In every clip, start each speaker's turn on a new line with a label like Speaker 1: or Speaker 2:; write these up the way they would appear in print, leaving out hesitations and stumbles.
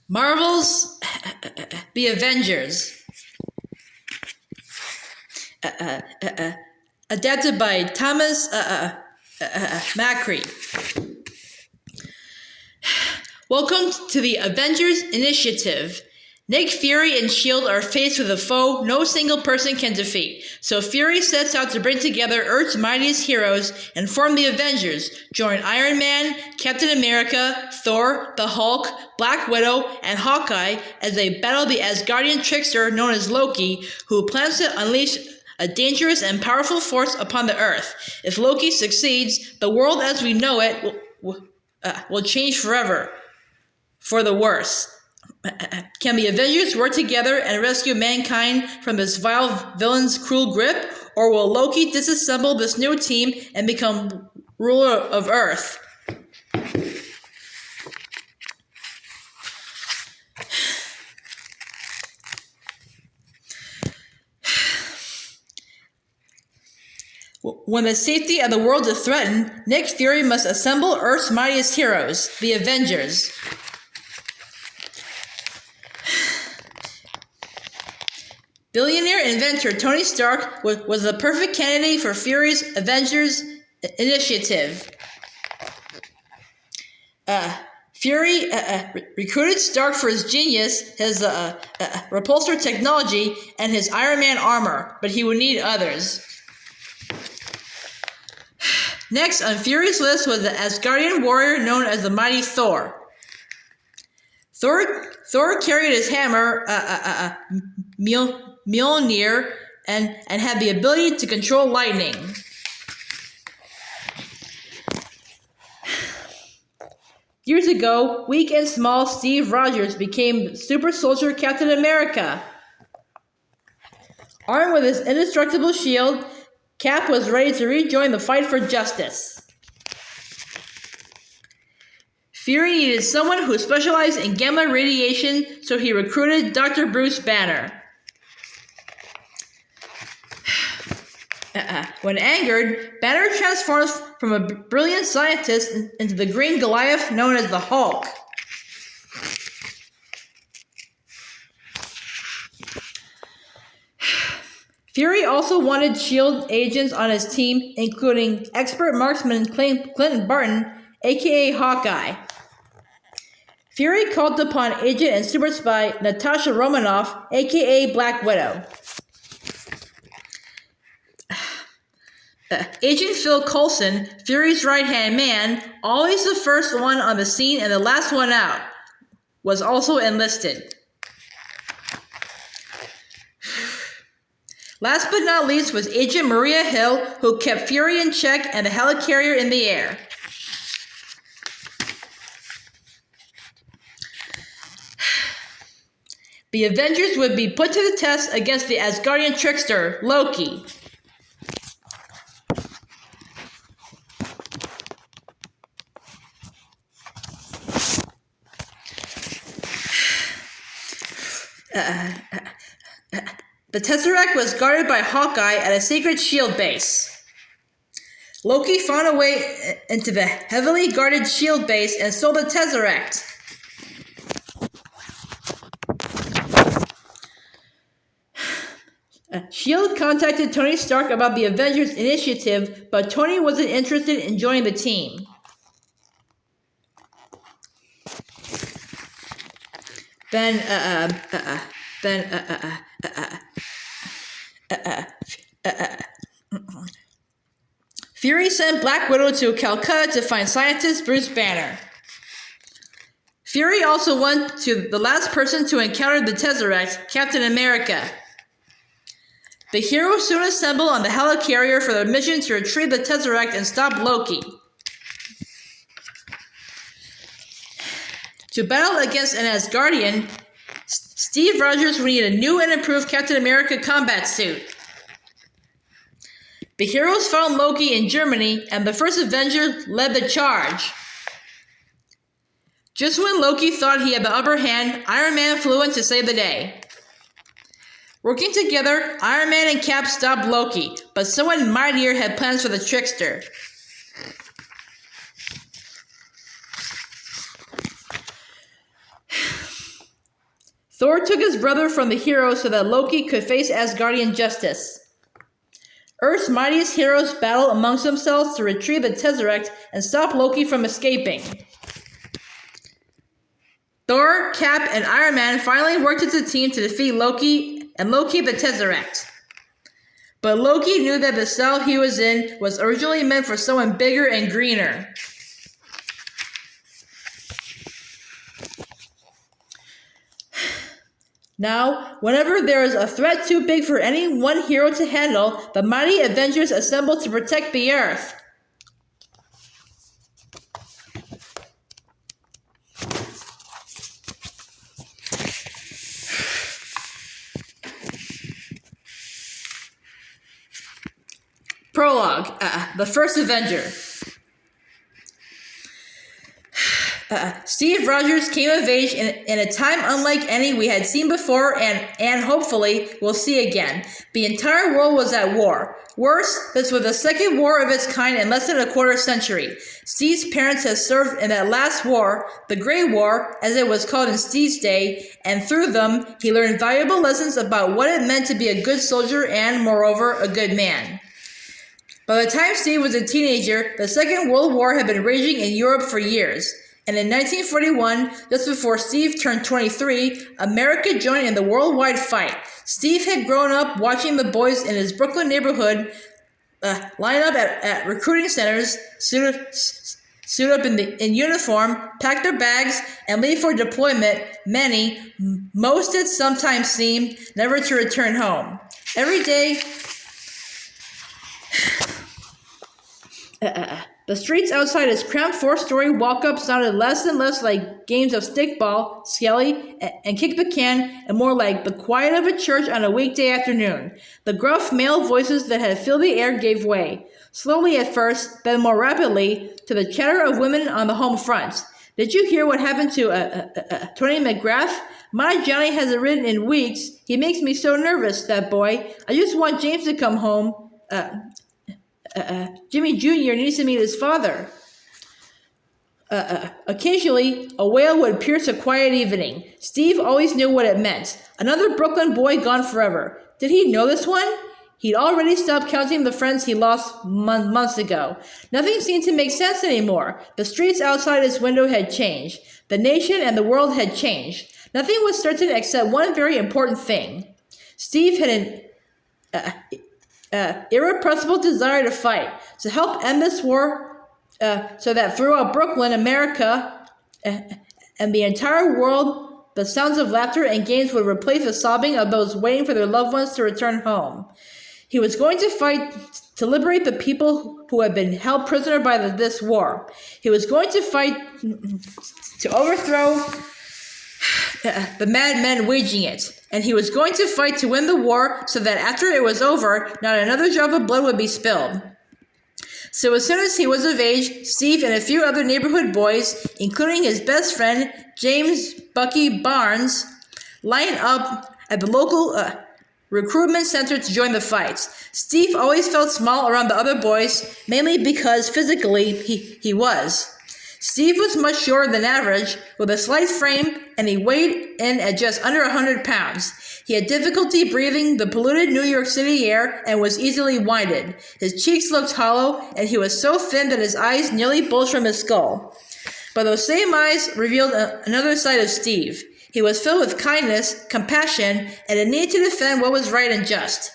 Speaker 1: Marvel's The Avengers. Adapted by Thomas Macri. Welcome to the Avengers Initiative. Nick Fury and S.H.I.E.L.D. are faced with a foe no single person can defeat. So Fury sets out to bring together Earth's mightiest heroes and form the Avengers. Join Iron Man, Captain America, Thor, the Hulk, Black Widow, and Hawkeye as they battle the Asgardian Trickster known as Loki, who plans to unleash a dangerous and powerful force upon the Earth. If Loki succeeds, the world as we know it will change forever, for the worse. Can the Avengers work together and rescue mankind from this vile villain's cruel grip? Or will Loki disassemble this new team and become ruler of Earth? When the safety of the world is threatened, Nick Fury must assemble Earth's mightiest heroes, the Avengers. Billionaire inventor Tony Stark was the perfect candidate for Fury's Avengers Initiative. Fury recruited Stark for his genius, his repulsor technology, and his Iron Man armor, but he would need others. Next on Fury's list was the Asgardian warrior known as the mighty Thor. Thor carried his hammer, Mjolnir, and had the ability to control lightning. Years ago, weak and small Steve Rogers became super soldier Captain America. Armed with his indestructible shield, Cap was ready to rejoin the fight for justice. Fury needed someone who specialized in gamma radiation, so he recruited Dr. Bruce Banner. When angered, Banner transforms from a brilliant scientist into the green Goliath known as the Hulk. Fury also wanted S.H.I.E.L.D. agents on his team, including expert marksman Clinton Barton, aka Hawkeye. Fury called upon agent and super spy Natasha Romanoff, aka Black Widow. Agent Phil Coulson, Fury's right-hand man, always the first one on the scene and the last one out, was also enlisted. Last but not least was Agent Maria Hill, who kept Fury in check and the helicarrier in the air. The Avengers would be put to the test against the Asgardian Trickster, Loki. The Tesseract was guarded by Hawkeye at a secret S.H.I.E.L.D. base. Loki found a way into the heavily guarded S.H.I.E.L.D. base and stole the Tesseract. S.H.I.E.L.D. contacted Tony Stark about the Avengers Initiative, but Tony wasn't interested in joining the team. Fury sent Black Widow to Calcutta to find scientist Bruce Banner. Fury also went to the last person to encounter the Tesseract, Captain America. The heroes soon assemble on the helicarrier for their mission to retrieve the Tesseract and stop Loki. To battle against an Asgardian, Steve Rogers would need a new and improved Captain America combat suit. The heroes found Loki in Germany, and the first Avenger led the charge. Just when Loki thought he had the upper hand, Iron Man flew in to save the day. Working together, Iron Man and Cap stopped Loki, but someone mightier had plans for the Trickster. Thor took his brother from the hero so that Loki could face Asgardian justice. Earth's mightiest heroes battle amongst themselves to retrieve the Tesseract and stop Loki from escaping. Thor, Cap, and Iron Man finally worked as a team to defeat Loki and locate the Tesseract. But Loki knew that the cell he was in was originally meant for someone bigger and greener. Now, whenever there is a threat too big for any one hero to handle, the mighty Avengers assemble to protect the Earth. Prologue, the first Avenger. Steve Rogers came of age in a time unlike any we had seen before and hopefully will see again. The entire world was at war. Worse, this was the second war of its kind in less than a quarter century. Steve's parents had served in that last war, the Grey War, as it was called in Steve's day, and through them, he learned valuable lessons about what it meant to be a good soldier and, moreover, a good man. By the time Steve was a teenager, the Second World War had been raging in Europe for years. And in 1941, just before Steve turned 23, America joined in the worldwide fight. Steve had grown up watching the boys in his Brooklyn neighborhood line up at recruiting centers, suit up in uniform, pack their bags, and leave for deployment. Most it sometimes seemed, never to return home. Every day, the streets outside his cramped four-story walk-up sounded less and less like games of stickball, skelly, and kick the can, and more like the quiet of a church on a weekday afternoon. The gruff male voices that had filled the air gave way, slowly at first, then more rapidly, to the chatter of women on the home front. Did you hear what happened to Tony McGrath? My Johnny hasn't ridden in weeks. He makes me so nervous, that boy. I just want James to come home. Jimmy Jr. needs to meet his father. Occasionally, a wail would pierce a quiet evening. Steve always knew what it meant. Another Brooklyn boy gone forever. Did he know this one? He'd already stopped counting the friends he lost months ago. Nothing seemed to make sense anymore. The streets outside his window had changed. The nation and the world had changed. Nothing was certain except one very important thing. Steve had an irrepressible desire to fight, to help end this war, so that throughout Brooklyn, America, and the entire world, the sounds of laughter and games would replace the sobbing of those waiting for their loved ones to return home. He was going to fight to liberate the people who had been held prisoner by this war. He was going to fight to overthrow the madmen waging it. And he was going to fight to win the war so that after it was over, not another drop of blood would be spilled. So as soon as he was of age, Steve and a few other neighborhood boys, including his best friend, James Bucky Barnes, lined up at the local recruitment center to join the fights. Steve always felt small around the other boys, mainly because physically he was. Steve was much shorter than average, with a slight frame, and he weighed in at just under 100 pounds. He had difficulty breathing the polluted New York City air and was easily winded. His cheeks looked hollow, and he was so thin that his eyes nearly bulged from his skull. But those same eyes revealed another side of Steve. He was filled with kindness, compassion, and a need to defend what was right and just.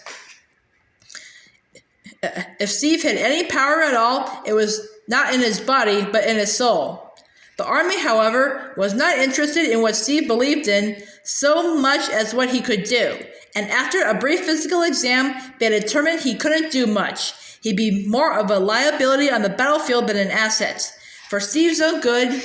Speaker 1: If Steve had any power at all, it was not in his body, but in his soul. The army, however, was not interested in what Steve believed in so much as what he could do, and after a brief physical exam, they determined he couldn't do much. He'd be more of a liability on the battlefield than an asset. For Steve's own good,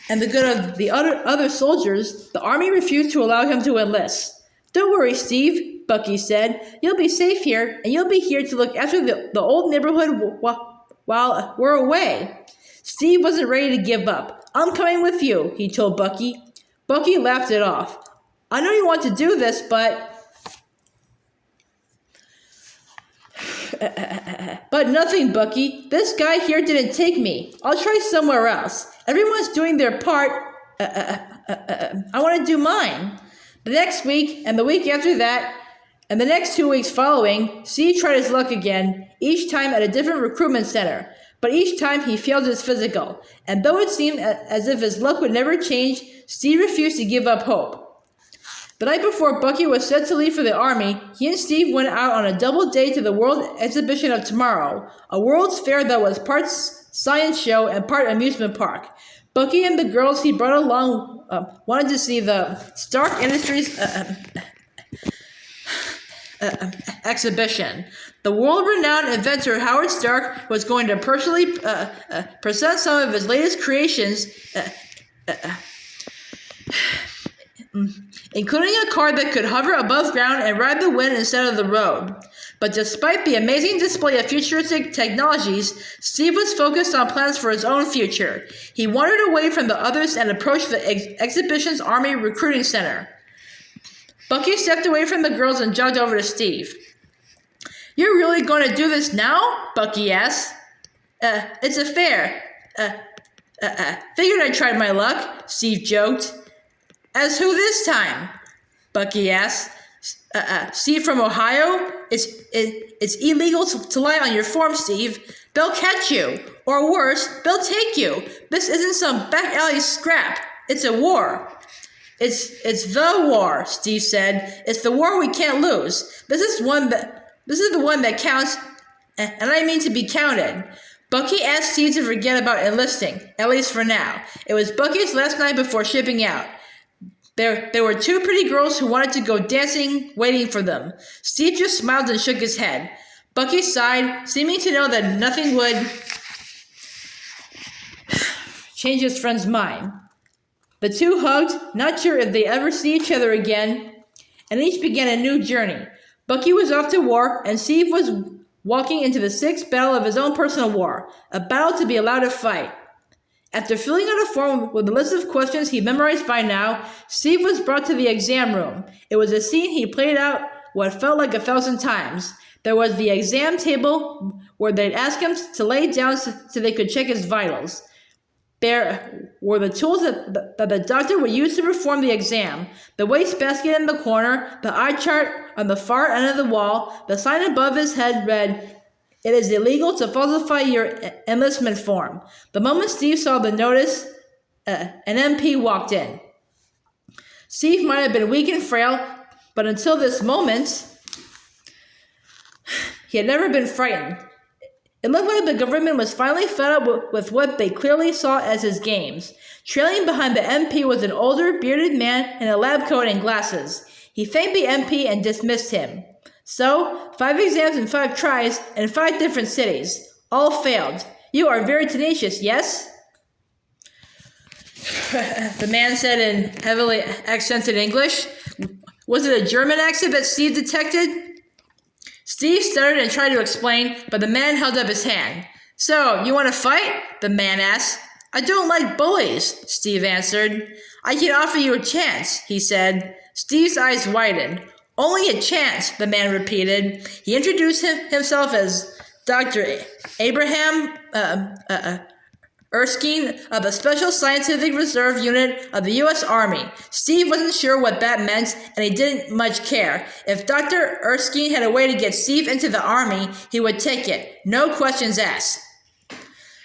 Speaker 1: and the good of the other soldiers, the army refused to allow him to enlist. Don't worry, Steve, Bucky said. You'll be safe here, and you'll be here to look after the old neighborhood while we're away. Steve wasn't ready to give up. I'm coming with you, he told Bucky. Bucky laughed it off. I know you want to do this, but... But nothing, Bucky. This guy here didn't take me. I'll try somewhere else. Everyone's doing their part, I want to do mine. The next week, and the week after that, and the next 2 weeks following, Steve tried his luck again, each time at a different recruitment center. But each time he failed his physical, and though it seemed as if his luck would never change, Steve refused to give up hope. The night before Bucky was set to leave for the army, he and Steve went out on a double date to the World Exhibition of Tomorrow, a World's Fair that was part science show and part amusement park. Bucky and the girls he brought along wanted to see the Stark Industries exhibition. The world-renowned inventor Howard Stark was going to personally present some of his latest creations, including a car that could hover above ground and ride the wind instead of the road. But despite the amazing display of futuristic technologies, Steve was focused on plans for his own future. He wandered away from the others and approached the exhibition's Army Recruiting Center. Bucky stepped away from the girls and jogged over to Steve. "You're really going to do this now?" Bucky asked. It's a fair. Figured I tried my luck," Steve joked. "As who this time?" Bucky asked. Steve from Ohio? It's illegal to lie on your form, Steve. They'll catch you. Or worse, they'll take you. This isn't some back alley scrap. It's a war." It's the war," Steve said. "It's the war we can't lose. This is the one that counts, and I mean to be counted." Bucky asked Steve to forget about enlisting, at least for now. It was Bucky's last night before shipping out. There were 2 pretty girls who wanted to go dancing, waiting for them. Steve just smiled and shook his head. Bucky sighed, seeming to know that nothing would change his friend's mind. The 2 hugged, not sure if they ever see each other again, and each began a new journey. Bucky was off to war, and Steve was walking into the 6th battle of his own personal war, a battle to be allowed to fight. After filling out a form with a list of questions he memorized by now, Steve was brought to the exam room. It was a scene he played out what felt like 1,000 times. There was the exam table where they'd ask him to lay down so they could check his vitals. There were the tools that the doctor would use to perform the exam. The wastebasket in the corner, the eye chart on the far end of the wall. The sign above his head read, "It is illegal to falsify your enlistment form." The moment Steve saw the notice, an MP walked in. Steve might have been weak and frail, but until this moment, he had never been frightened. It looked like the government was finally fed up with what they clearly saw as his games. Trailing behind the MP was an older, bearded man in a lab coat and glasses. He thanked the MP and dismissed him. So, 5 exams in 5 tries in 5 different cities. All failed. "You are very tenacious, yes?" The man said in heavily accented English. Was it a German accent that Steve detected? Steve stuttered and tried to explain, but the man held up his hand. "So, you want to fight?" the man asked. "I don't like bullies," Steve answered. "I can offer you a chance," he said. Steve's eyes widened. "Only a chance," the man repeated. He introduced himself as Dr. Abraham Erskine of the Special Scientific Reserve Unit of the U.S. Army. Steve wasn't sure what that meant, and he didn't much care. If Dr. Erskine had a way to get Steve into the Army, he would take it. No questions asked.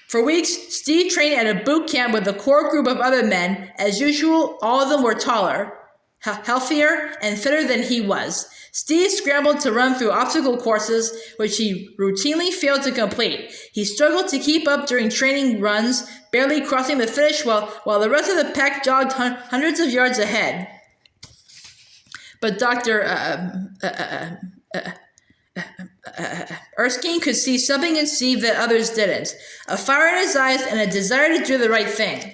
Speaker 1: For weeks, Steve trained at a boot camp with a core group of other men. As usual, all of them were taller, healthier, and fitter than he was. Steve scrambled to run through obstacle courses, which he routinely failed to complete. He struggled to keep up during training runs, barely crossing the finish while the rest of the pack jogged hundreds of yards ahead. But Dr. Erskine could see something in Steve that others didn't. A fire in his eyes and a desire to do the right thing.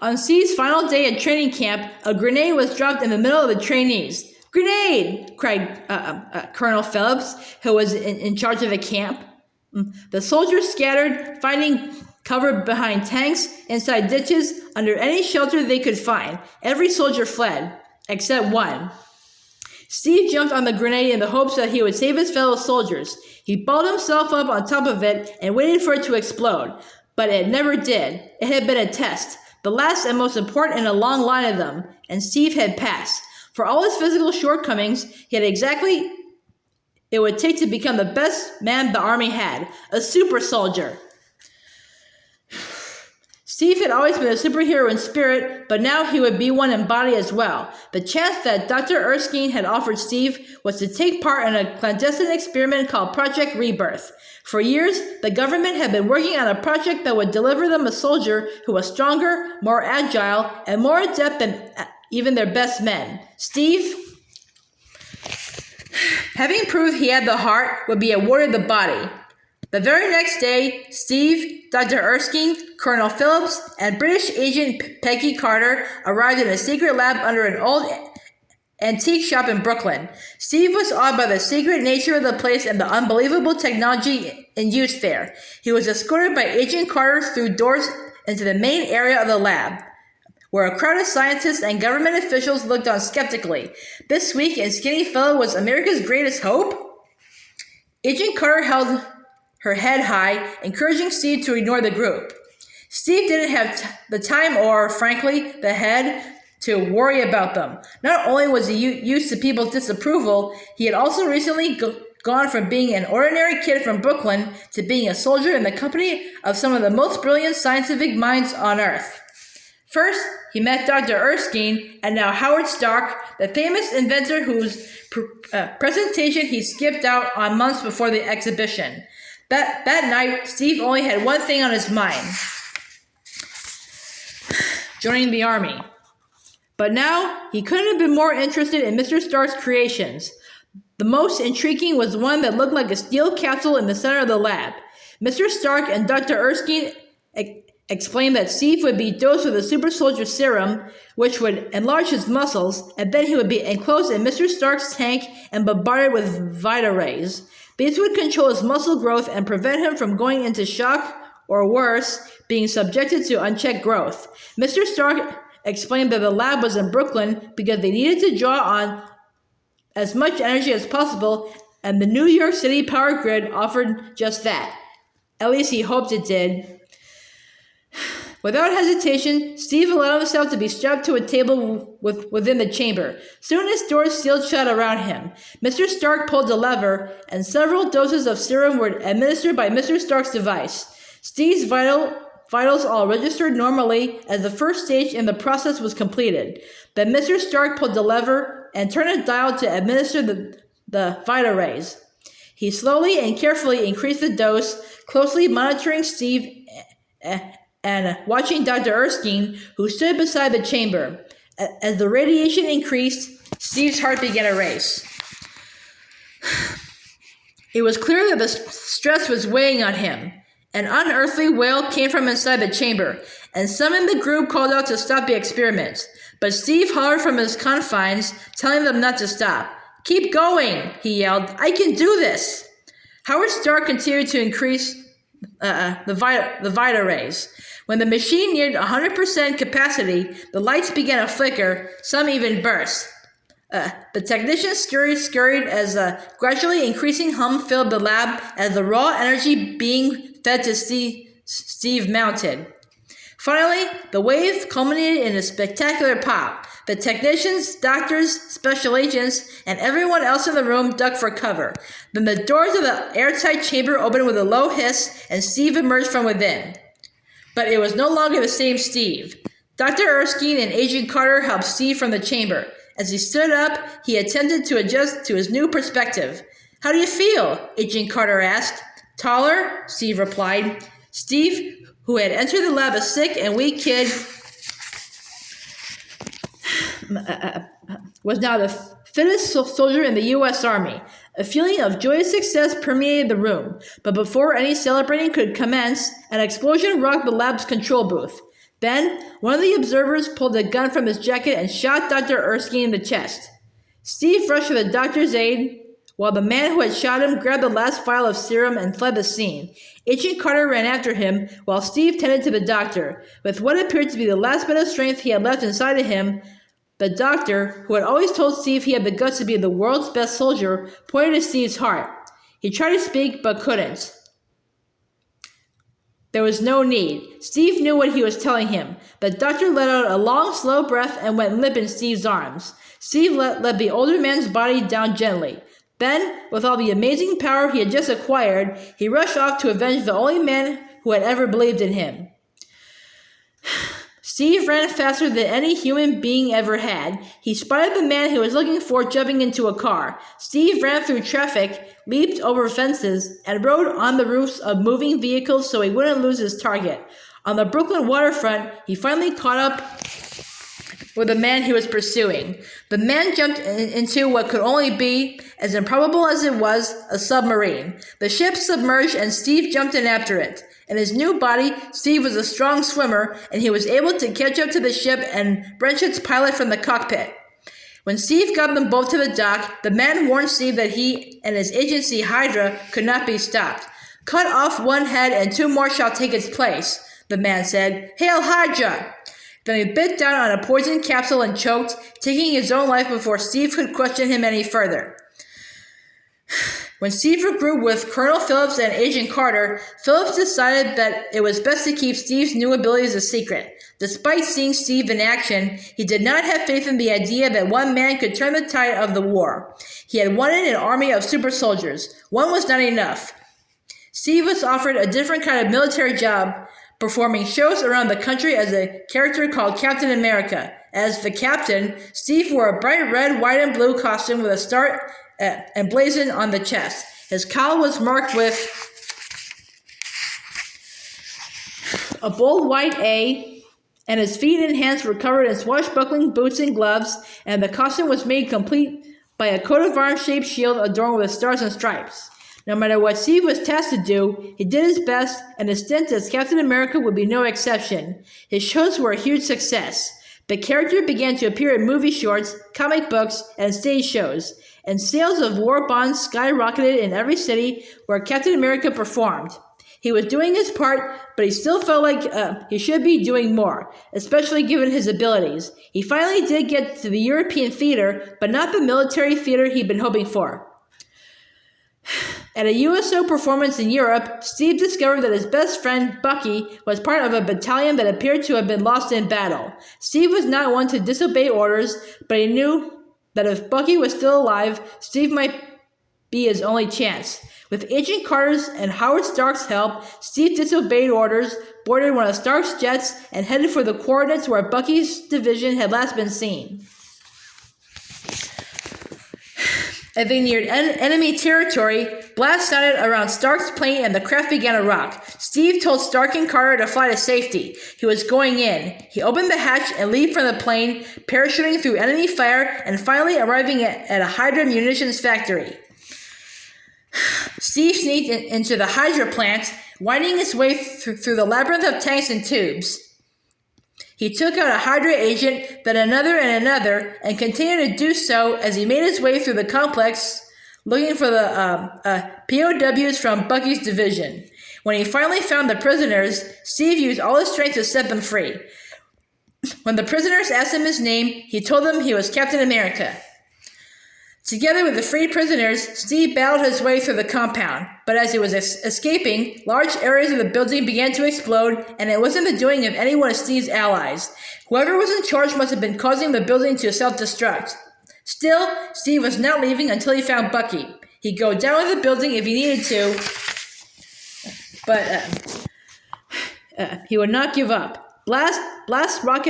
Speaker 1: On Steve's final day at training camp, a grenade was dropped in the middle of the trainees. "Grenade!" cried Colonel Phillips, who was in charge of the camp. The soldiers scattered, finding cover behind tanks, inside ditches, under any shelter they could find. Every soldier fled, except one. Steve jumped on the grenade in the hopes that he would save his fellow soldiers. He balled himself up on top of it and waited for it to explode. But it never did. It had been a test, the last and most important in a long line of them, and Steve had passed. For all his physical shortcomings, he had exactly it would take to become the best man the army had, a super soldier. Steve had always been a superhero in spirit, but now he would be one in body as well. The chance that Dr. Erskine had offered Steve was to take part in a clandestine experiment called Project Rebirth. For years, the government had been working on a project that would deliver them a soldier who was stronger, more agile, and more adept than even their best men. Steve, having proved he had the heart, would be awarded the body. The very next day, Steve, Dr. Erskine, Colonel Phillips, and British agent Peggy Carter arrived in a secret lab under an old antique shop in Brooklyn. Steve was awed by the secret nature of the place and the unbelievable technology in use there. He was escorted by Agent Carter through doors into the main area of the lab, where a crowd of scientists and government officials looked on skeptically. This weak and skinny fellow was America's greatest hope? Agent Carter held her head high, encouraging Steve to ignore the group. Steve didn't have the time or, frankly, the head to worry about them. Not only was he used to people's disapproval, he had also recently gone from being an ordinary kid from Brooklyn to being a soldier in the company of some of the most brilliant scientific minds on Earth. First, he met Dr. Erskine, and now Howard Stark, the famous inventor whose presentation he skipped out on months before the exhibition. That night, Steve only had one thing on his mind: joining the army. But now, he couldn't have been more interested in Mr. Stark's creations. The most intriguing was one that looked like a steel capsule in the center of the lab. Mr. Stark and Dr. Erskine explained that Steve would be dosed with a super soldier serum, which would enlarge his muscles, and then he would be enclosed in Mr. Stark's tank and bombarded with Vita rays. These would control his muscle growth and prevent him from going into shock, or worse, being subjected to unchecked growth. Mr. Stark explained that the lab was in Brooklyn because they needed to draw on as much energy as possible, and the New York City power grid offered just that. At least he hoped it did. Without hesitation, Steve allowed himself to be strapped to a table within the chamber. Soon his doors sealed shut around him. Mr. Stark pulled the lever, and several doses of serum were administered by Mr. Stark's device. Steve's vitals all registered normally as the first stage in the process was completed. Then Mr. Stark pulled the lever and turned a dial to administer the Vita rays. He slowly and carefully increased the dose, closely monitoring Steve and watching Dr. Erskine, who stood beside the chamber. As the radiation increased, Steve's heart began to race. It was clear that the stress was weighing on him. An unearthly wail came from inside the chamber, and some in the group called out to stop the experiments. But Steve hollered from his confines, telling them not to stop. "Keep going," he yelled. "I can do this." Howard Stark continued to increase the Vita rays. When the machine neared 100% capacity, the lights began to flicker, some even burst. The technicians scurried as a gradually increasing hum filled the lab as the raw energy being fed to Steve mounted. Finally, the wave culminated in a spectacular pop. The technicians, doctors, special agents, and everyone else in the room ducked for cover. Then the doors of the airtight chamber opened with a low hiss, and Steve emerged from within. But it was no longer the same Steve. Dr. Erskine and Agent Carter helped Steve from the chamber. As he stood up, he attempted to adjust to his new perspective. "How do you feel?" Agent Carter asked. "Taller," Steve replied. Steve, who had entered the lab a sick and weak kid, was now the fittest soldier in the U.S. Army. A feeling of joyous success permeated the room, but before any celebrating could commence, an explosion rocked the lab's control booth. Then, one of the observers pulled a gun from his jacket and shot Dr. Erskine in the chest. Steve rushed to the doctor's aid, while the man who had shot him grabbed the last vial of serum and fled the scene. Agent Carter ran after him, while Steve tended to the doctor. With what appeared to be the last bit of strength he had left inside of him, the doctor, who had always told Steve he had the guts to be the world's best soldier, pointed to Steve's heart. He tried to speak, but couldn't. There was no need. Steve knew what he was telling him. The doctor let out a long, slow breath and went limp in Steve's arms. Steve let the older man's body down gently. Then, with all the amazing power he had just acquired, he rushed off to avenge the only man who had ever believed in him. Steve ran faster than any human being ever had. He spotted the man he was looking for jumping into a car. Steve ran through traffic, leaped over fences, and rode on the roofs of moving vehicles so he wouldn't lose his target. On the Brooklyn waterfront, he finally caught up with the man he was pursuing. The man jumped into what could only be, as improbable as it was, a submarine. The ship submerged and Steve jumped in after it. In his new body, Steve was a strong swimmer, and he was able to catch up to the ship and wrench its pilot from the cockpit. When Steve got them both to the dock, the man warned Steve that he and his agency Hydra could not be stopped. "Cut off one head and 2 more shall take its place," the man said. "Hail Hydra!" Then he bit down on a poison capsule and choked, taking his own life before Steve could question him any further. When Steve regrouped with Colonel Phillips and Agent Carter, Phillips decided that it was best to keep Steve's new abilities a secret. Despite seeing Steve in action, he did not have faith in the idea that one man could turn the tide of the war. He had wanted an army of super soldiers. One was not enough. Steve was offered a different kind of military job, performing shows around the country as a character called Captain America. As the captain, Steve wore a bright red, white, and blue costume with a star emblazoned on the chest. His cowl was marked with a bold white A, and his feet and hands were covered in swashbuckling boots and gloves, and the costume was made complete by a coat of arms-shaped shield adorned with stars and stripes. No matter what Steve was tasked to do, he did his best, and his stint as Captain America would be no exception. His shows were a huge success. The character began to appear in movie shorts, comic books, and stage shows, and sales of war bonds skyrocketed in every city where Captain America performed. He was doing his part, but he still felt like he should be doing more, especially given his abilities. He finally did get to the European theater, but not the military theater he'd been hoping for. At a USO performance in Europe, Steve discovered that his best friend, Bucky, was part of a battalion that appeared to have been lost in battle. Steve was not one to disobey orders, but he knew that if Bucky was still alive, Steve might be his only chance. With Agent Carter's and Howard Stark's help, Steve disobeyed orders, boarded one of Stark's jets, and headed for the coordinates where Bucky's division had last been seen. As they neared enemy territory, blasts sounded around Stark's plane and the craft began to rock. Steve told Stark and Carter to fly to safety. He was going in. He opened the hatch and leaped from the plane, parachuting through enemy fire and finally arriving at a Hydra munitions factory. Steve sneaked into the Hydra plant, winding his way through the labyrinth of tanks and tubes. He took out a Hydra agent, then another and another, and continued to do so as he made his way through the complex, looking for the POWs from Bucky's division. When he finally found the prisoners, Steve used all his strength to set them free. When the prisoners asked him his name, he told them he was Captain America. Together with the freed prisoners, Steve battled his way through the compound, but as he was escaping, large areas of the building began to explode, and it wasn't the doing of any one of Steve's allies. Whoever was in charge must have been causing the building to self-destruct. Still, Steve was not leaving until he found Bucky. He'd go down with the building if he needed to, but he would not give up. Blast rocked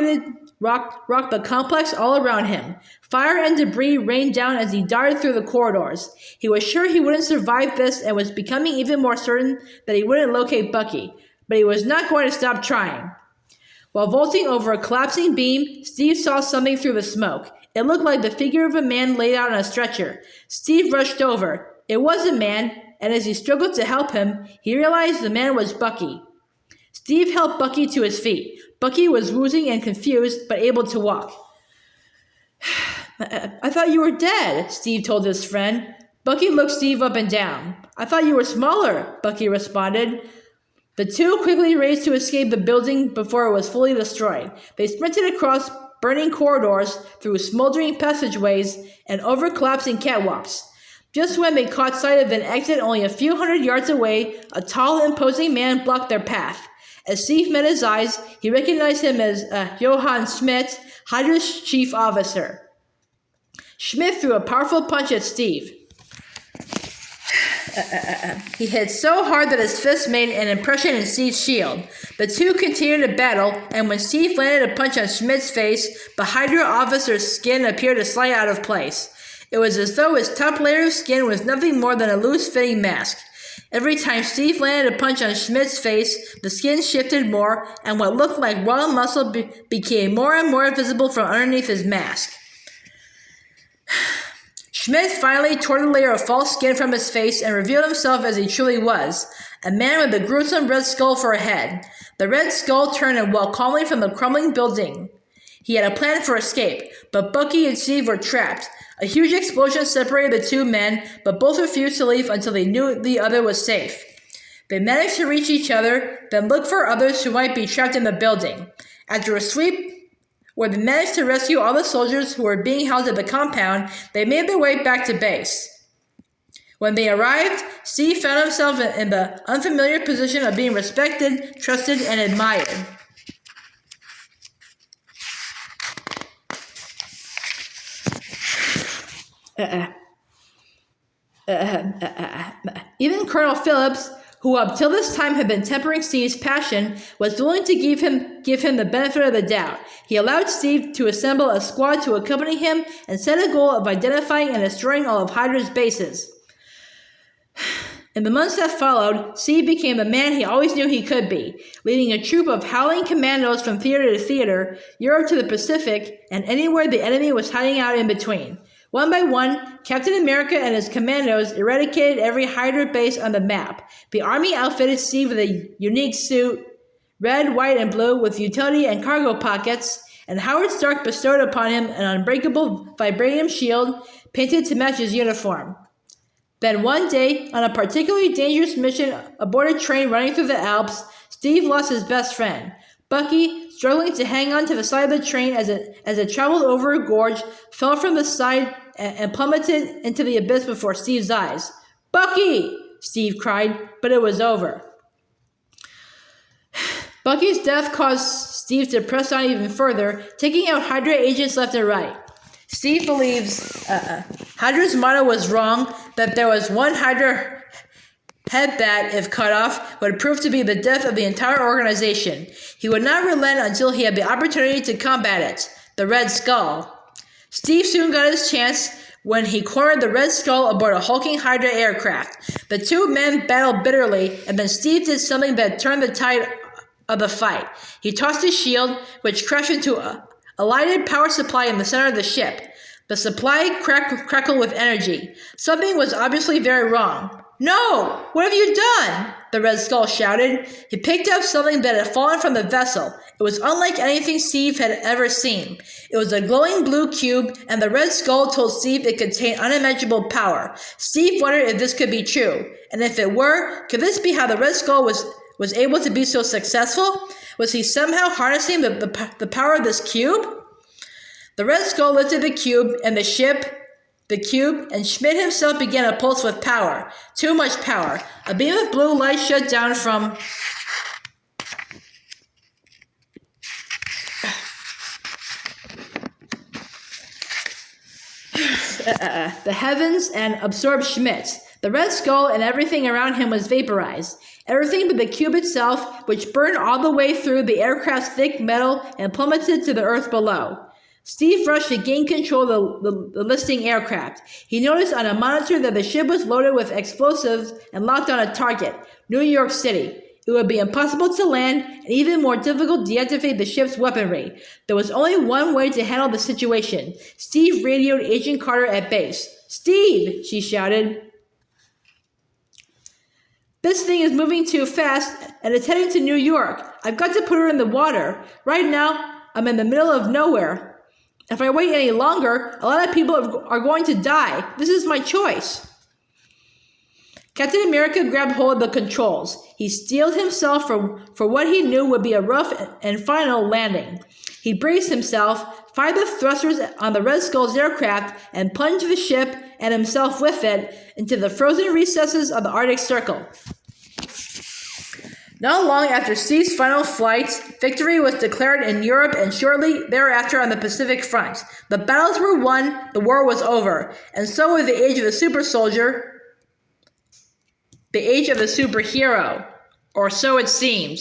Speaker 1: the complex all around him. Fire and debris rained down as he darted through the corridors. He was sure he wouldn't survive this and was becoming even more certain that he wouldn't locate Bucky, but he was not going to stop trying. While vaulting over a collapsing beam, Steve saw something through the smoke. It looked like the figure of a man laid out on a stretcher. Steve rushed over. It was a man, and as he struggled to help him, he realized the man was Bucky. Steve helped Bucky to his feet. Bucky was woozy and confused, but able to walk. I thought you were dead, Steve told his friend. Bucky looked Steve up and down. I thought you were smaller, Bucky responded. The two quickly raced to escape the building before it was fully destroyed. They sprinted across burning corridors, through smoldering passageways, and over collapsing catwalks. Just when they caught sight of an exit only a few hundred yards away, a tall, imposing man blocked their path. As Steve met his eyes, he recognized him as Johann Schmidt, Hydra's chief officer. Schmidt threw a powerful punch at Steve. He hit so hard that his fist made an impression in Steve's shield. The two continued to battle, and when Steve landed a punch on Schmidt's face, the Hydra officer's skin appeared to slide out of place. It was as though his top layer of skin was nothing more than a loose-fitting mask. Every time Steve landed a punch on Schmidt's face, the skin shifted more, and what looked like raw muscle became more and more visible from underneath his mask. Schmidt finally tore the layer of false skin from his face and revealed himself as he truly was, a man with a gruesome red skull for a head. The red skull turned and walked calmly from the crumbling building. He had a plan for escape, but Bucky and Steve were trapped. A huge explosion separated the two men, but both refused to leave until they knew the other was safe. They managed to reach each other, then looked for others who might be trapped in the building. After a sweep where they managed to rescue all the soldiers who were being held at the compound, they made their way back to base. When they arrived, Steve found himself in the unfamiliar position of being respected, trusted, and admired. Even Colonel Phillips, who up till this time had been tempering Steve's passion, was willing to give him the benefit of the doubt. He allowed Steve to assemble a squad to accompany him and set a goal of identifying and destroying all of Hydra's bases. In the months that followed, Steve became the man he always knew he could be, leading a troop of howling commandos from theater to theater, Europe to the Pacific, and anywhere the enemy was hiding out in between. One by one, Captain America and his commandos eradicated every Hydra base on the map. The army outfitted Steve with a unique suit, red, white, and blue, with utility and cargo pockets, and Howard Stark bestowed upon him an unbreakable vibranium shield painted to match his uniform. Then one day, on a particularly dangerous mission aboard a train running through the Alps, Steve lost his best friend. Bucky, struggling to hang on to the side of the train as it traveled over a gorge, fell from the side and plummeted into the abyss before Steve's eyes. "Bucky!" Steve cried, but it was over. Bucky's death caused Steve to press on even further, taking out Hydra agents left and right. Steve believes Hydra's motto was wrong, that there was one Hydra head that, if cut off, would prove to be the death of the entire organization. He would not relent until he had the opportunity to combat it, the Red Skull. Steve soon got his chance when he cornered the Red Skull aboard a hulking Hydra aircraft. The two men battled bitterly, and then Steve did something that turned the tide of the fight. He tossed his shield, which crashed into a lighted power supply in the center of the ship. The supply crackled with energy. Something was obviously very wrong. "No! What have you done?" the Red Skull shouted. He picked up something that had fallen from the vessel. It was unlike anything Steve had ever seen. It was a glowing blue cube, and the Red Skull told Steve it contained unimaginable power. Steve wondered if this could be true. And if it were, could this be how the Red Skull was able to be so successful? Was he somehow harnessing the power of this cube? The Red Skull lifted the cube, and the cube, and Schmidt himself began to pulse with power. Too much power. A beam of blue light shot down from the heavens and absorbed Schmidt. The Red Skull and everything around him was vaporized. Everything but the cube itself, which burned all the way through the aircraft's thick metal and plummeted to the earth below. Steve rushed to gain control of the listing aircraft. He noticed on a monitor that the ship was loaded with explosives and locked on a target, New York City. It would be impossible to land and even more difficult to deactivate the ship's weaponry. There was only one way to handle the situation. Steve radioed Agent Carter at base. "Steve!" she shouted. "This thing is moving too fast and it's heading to New York. I've got to put her in the water. Right now, I'm in the middle of nowhere. If I wait any longer, a lot of people are going to die. This is my choice. Captain America grabbed hold of the controls. He steeled himself for what he knew would be a rough and final landing. He braced himself, fired the thrusters on the Red Skull's aircraft, and plunged the ship and himself with it into the frozen recesses of the Arctic Circle. Not long after Steve's final flight, victory was declared in Europe and shortly thereafter on the Pacific Front. The battles were won, the war was over, and so was the age of the super soldier, the age of the superhero, or so it seemed.